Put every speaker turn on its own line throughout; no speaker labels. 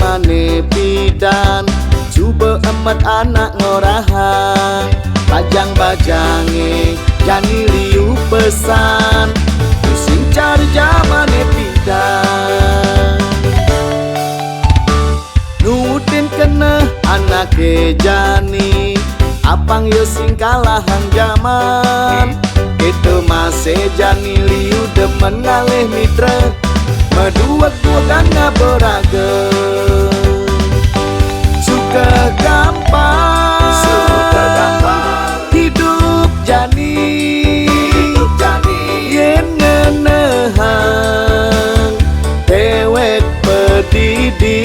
jamane bidan coba emat anak ngorahan bajang-bajange jani liu pesan pusing cari jamane bidan nutin kena anake jani apang yo sing kalahan zaman itu masih jani liu demen ngalih mitra medua-dua kan ngaberagem suka gampang hidup jani yen ngenehang dewek pedidi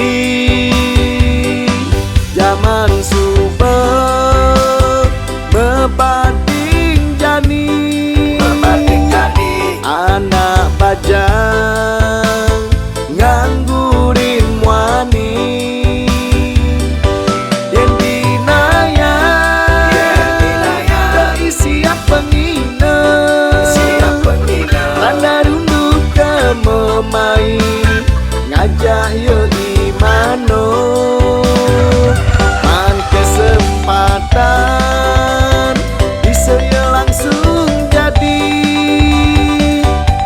zaman subah mebanding jani anak bajang nganggurin wani yen dinaya dari siap pengina tanda runduh ke memain ngajak yo imano man kesempatan bisa yo langsung jadi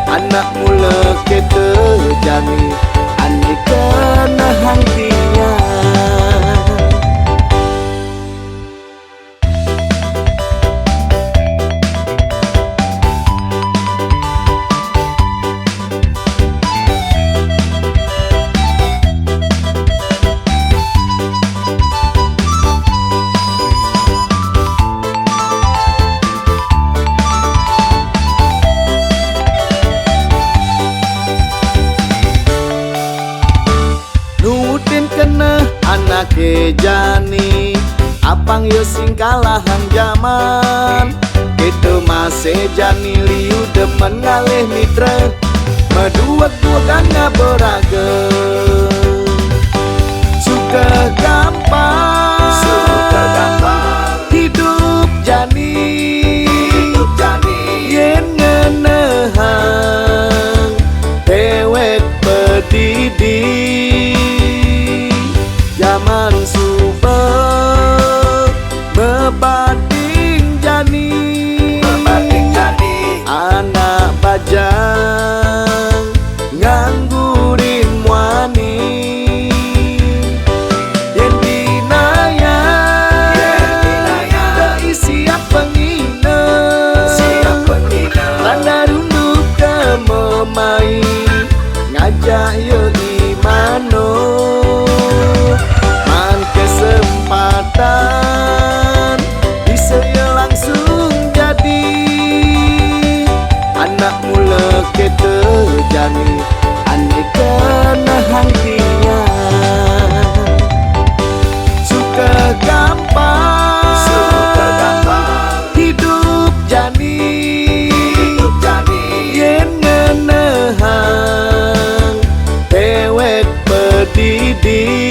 anak mula kita jani ane kena hangtinya kena anake jani apang yo sing kalahan zaman itu masih jani liu demen ngalih mitra medua-dua kan ngaberagem suka gampang hidup jani yen ngenehang dewek pedidi zaman subah mebanding jani anak bajang nganggurin wani yen dinaya dari siap pengina tanda runduh ke memain ngajak yo imano kesempatan bisa ya langsung jadi anak mula kita jani ane kena hangtinya suka gampang hidup jani yen ngenehang dewek pedidi